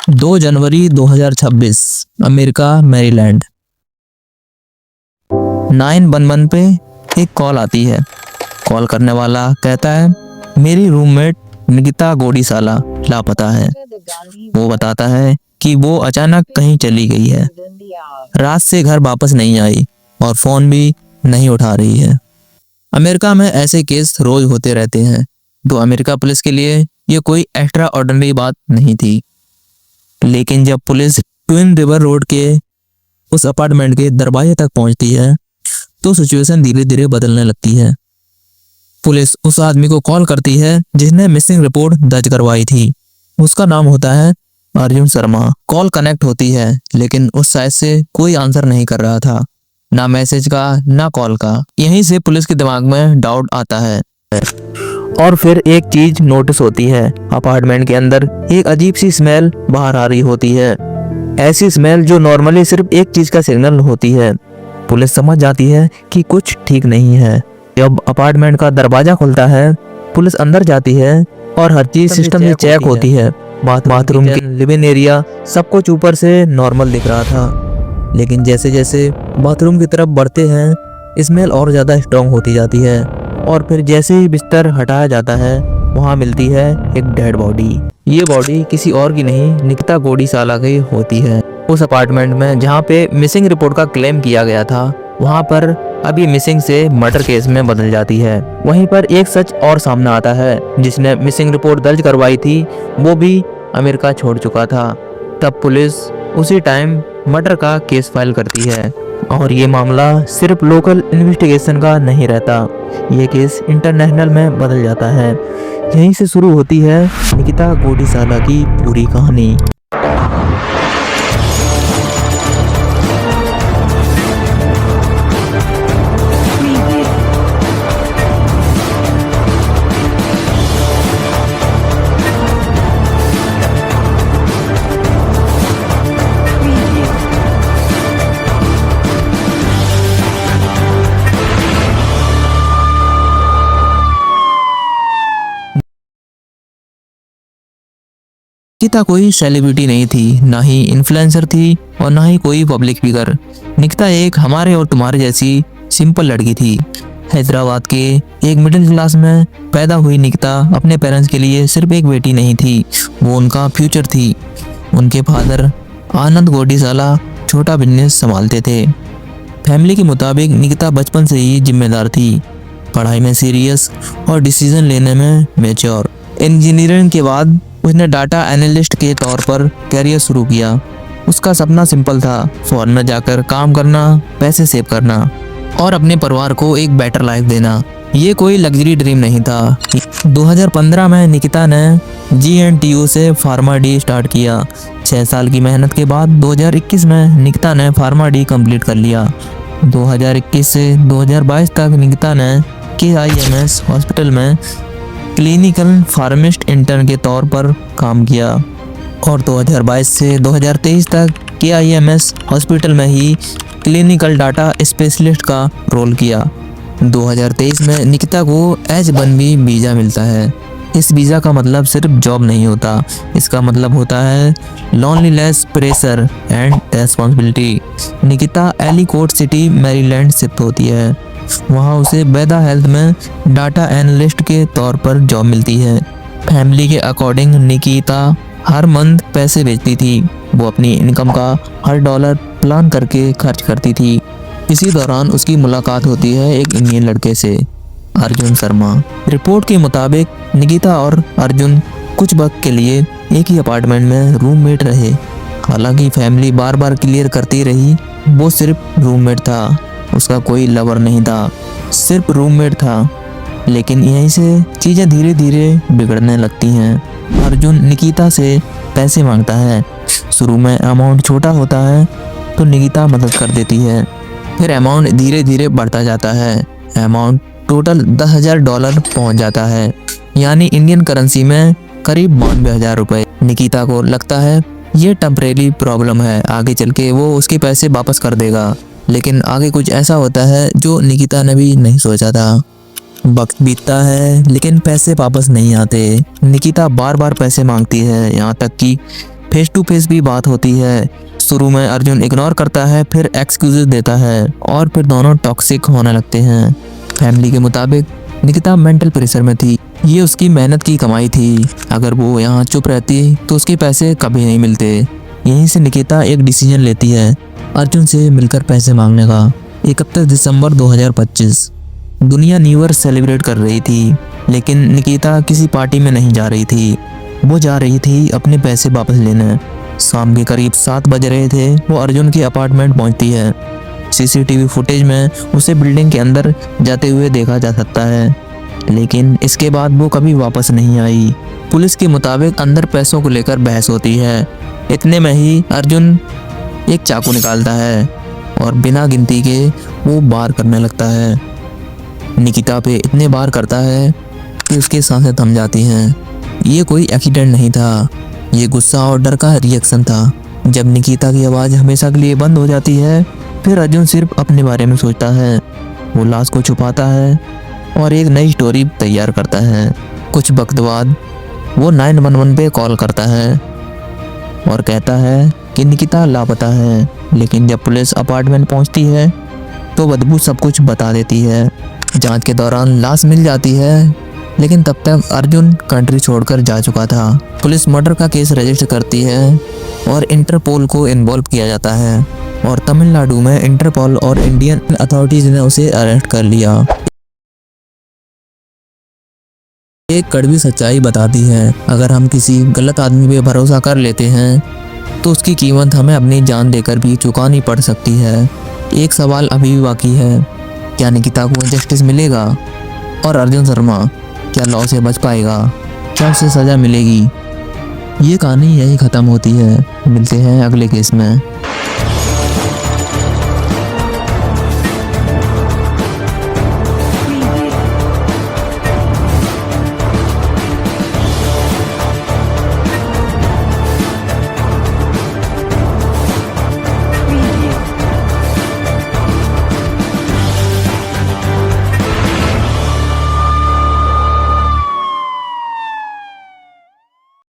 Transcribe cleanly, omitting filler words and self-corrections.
2 जनवरी 2026, America, Maryland. 911 पे एक call आती है। कॉल करने वाला कहता है मेरी रूममेट निकिता गोडीसाला लापता है। वो बताता है कि वो अचानक कहीं चली गई है, रात से घर वापस नहीं आई और फोन भी नहीं उठा रही है। अमेरिका में ऐसे केस रोज होते रहते हैं, तो अमेरिका पुलिस के लिए ये कोई एक्स्ट्रा ऑर्डिनरी बात नहीं थी। लेकिन जब पुलिस ट्विन रिवर रोड के उस अपार्टमेंट के दरवाजे तक पहुंचती है तो सिचुएशन धीरे धीरे बदलने लगती है। पुलिस उस आदमी को कॉल करती है जिसने मिसिंग रिपोर्ट दर्ज करवाई थी। उसका नाम होता है अर्जुन शर्मा। कॉल कनेक्ट होती है लेकिन उस साइड से कोई आंसर नहीं कर रहा था, ना मैसेज का ना कॉल का। यहीं से पुलिस के दिमाग में डाउट आता है और फिर एक चीज नोटिस होती है। अपार्टमेंट के अंदर एक अजीब सी स्मेल बाहर आ रही होती है, ऐसी स्मेल जो नॉर्मली सिर्फ एक चीज का सिग्नल होती है। पुलिस समझ जाती है कि कुछ ठीक नहीं है। जब अपार्टमेंट का दरवाजा खुलता है, पुलिस अंदर जाती है और हर चीज सिस्टम से चेक होती है। बाथरूम के लिविंग एरिया सब कुछ ऊपर से नॉर्मल दिख रहा था, लेकिन जैसे जैसे बाथरूम की तरफ बढ़ते हैं स्मेल और ज्यादा स्ट्रांग होती जाती है। और फिर जैसे ही बिस्तर हटाया जाता है वहां मिलती है एक डेड बॉडी। ये बॉडी किसी और की नहीं, निकिता गोडीसाला की होती है। उस अपार्टमेंट में जहाँ पे मिसिंग रिपोर्ट का क्लेम किया गया था, वहाँ पर अभी मिसिंग से मर्डर केस में बदल जाती है। वहीं पर एक सच और सामने आता है, जिसने मिसिंग रिपोर्ट दर्ज करवाई थी वो भी अमेरिका छोड़ चुका था। तब पुलिस उसी टाइम मर्डर का केस फाइल करती है और ये मामला सिर्फ लोकल इन्वेस्टिगेशन का नहीं रहता, ये केस इंटरनेशनल में बदल जाता है। यहीं से शुरू होती है निकिता गोडीसाला की पूरी कहानी। निकिता कोई सेलिब्रिटी नहीं थी, ना ही इन्फ्लुएंसर थी और ना ही कोई पब्लिक फिगर। निकिता एक हमारे और तुम्हारे जैसी सिंपल लड़की थी। हैदराबाद के एक मिडिल क्लास में पैदा हुई निकिता अपने पेरेंट्स के लिए सिर्फ एक बेटी नहीं थी, वो उनका फ्यूचर थी। उनके फादर आनंद गोडीसाला छोटा बिजनेस संभालते थे। फैमिली के मुताबिक निकिता बचपन से ही जिम्मेदार थी, पढ़ाई में सीरियस और डिसीजन लेने में मैच्योर। इंजीनियरिंग के बाद उसने डाटा एनालिस्ट के तौर पर कैरियर शुरू किया। उसका सपना सिंपल था, फॉरेन में जाकर काम करना, पैसे सेव करना और अपने परिवार को एक बेटर लाइफ देना। ये कोई लग्जरी ड्रीम नहीं था। 2015 में निकिता ने GNTU से फार्मा डी स्टार्ट किया। 6 साल की मेहनत के बाद 2021 में निकिता ने फार्मा डी कंप्लीट कर लिया। 2021 से 2022 तक निकिता ने KIMS हॉस्पिटल में क्लिनिकल फार्मिस्ट इंटर्न के तौर पर काम किया और 2022 से 2023 तक KIMS हॉस्पिटल में ही क्लिनिकल डाटा स्पेशलिस्ट का रोल किया। 2023 में निकिता को H1B वीज़ा मिलता है। इस वीज़ा का मतलब सिर्फ जॉब नहीं होता, इसका मतलब होता है loneliness, pressure and responsibility. Nikita एलिकोट city, Maryland shift होती है। वहाँ उसे वेदा हेल्थ में डाटा एनालिस्ट के तौर पर जॉब मिलती है। फैमिली के अकॉर्डिंग निकिता हर मंथ पैसे भेजती थी। वो अपनी इनकम का हर डॉलर प्लान करके खर्च करती थी। इसी दौरान उसकी मुलाकात होती है एक इंडियन लड़के से, अर्जुन शर्मा। रिपोर्ट के मुताबिक निकिता और अर्जुन कुछ वक्त के लिए एक ही अपार्टमेंट में रूममेट रहे। हालांकि फैमिली बार बार क्लियर करती रही वो सिर्फ रूममेट था, उसका कोई लवर नहीं था, सिर्फ रूममेट था। लेकिन यहीं से चीज़ें धीरे धीरे बिगड़ने लगती हैं। अर्जुन निकिता से पैसे मांगता है। शुरू में अमाउंट छोटा होता है तो निकिता मदद कर देती है, फिर अमाउंट धीरे धीरे बढ़ता जाता है। अमाउंट टोटल $10,000 पहुँच जाता है, यानी इंडियन करेंसी में करीब 92,000 रुपये। निकिता को लगता है ये टेम्परेरी प्रॉब्लम है, आगे चल के वो उसके पैसे वापस कर देगा। लेकिन आगे कुछ ऐसा होता है जो निकिता ने भी नहीं सोचा था। वक्त बीतता है लेकिन पैसे वापस नहीं आते। निकिता बार बार पैसे मांगती है, यहाँ तक कि फेस टू फेस भी बात होती है। शुरू में अर्जुन इग्नोर करता है, फिर एक्सक्यूजेस देता है और फिर दोनों टॉक्सिक होने लगते हैं। फैमिली के मुताबिक निकिता मेंटल प्रेशर में थी। ये उसकी मेहनत की कमाई थी। अगर वो यहाँ चुप रहती तो उसके पैसे कभी नहीं मिलते। यहीं से निकिता एक डिसीजन लेती है अर्जुन से मिलकर पैसे मांगने का। 31 दिसंबर 2025 दुनिया न्यू ईयर सेलिब्रेट कर रही थी, लेकिन निकिता किसी पार्टी में नहीं जा रही थी। वो जा रही थी अपने पैसे वापस लेने। शाम के करीब 7 बज रहे थे। वो अर्जुन के अपार्टमेंट पहुंचती है। सीसीटीवी फुटेज में उसे बिल्डिंग के अंदर जाते हुए देखा जा सकता है, लेकिन इसके बाद वो कभी वापस नहीं आई। पुलिस के मुताबिक अंदर पैसों को लेकर बहस होती है। इतने में ही अर्जुन एक चाकू निकालता है और बिना गिनती के वो वार करने लगता है। निकिता पे इतने वार करता है कि उसकी सांसें थम जाती हैं। ये कोई एक्सीडेंट नहीं था, ये गुस्सा और डर का रिएक्शन था। जब निकिता की आवाज़ हमेशा के लिए बंद हो जाती है, फिर अर्जुन सिर्फ अपने बारे में सोचता है। वो लाश को छुपाता है और एक नई स्टोरी तैयार करता है। कुछ वक्त बाद वो 911 पे कॉल करता है और कहता है कि निकिता लापता है। लेकिन जब पुलिस अपार्टमेंट पहुंचती है तो बदबू सब कुछ बता देती है। जांच के दौरान लाश मिल जाती है, लेकिन तब तक अर्जुन कंट्री छोड़कर जा चुका था। पुलिस मर्डर का केस रजिस्टर करती है और इंटरपोल को इन्वॉल्व किया जाता है और तमिलनाडु में इंटरपोल और इंडियन अथॉरिटीज ने उसे अरेस्ट कर लिया। एक कड़वी सच्चाई बताती है, अगर हम किसी गलत आदमी पे भरोसा कर लेते हैं तो उसकी कीमत हमें अपनी जान देकर भी चुकानी पड़ सकती है। एक सवाल अभी भी बाकी है, क्या निकिता को जस्टिस मिलेगा और अर्जुन शर्मा क्या लॉ से बच पाएगा? क्या उसे सज़ा मिलेगी? ये कहानी यही ख़त्म होती है। मिलते हैं अगले केस में।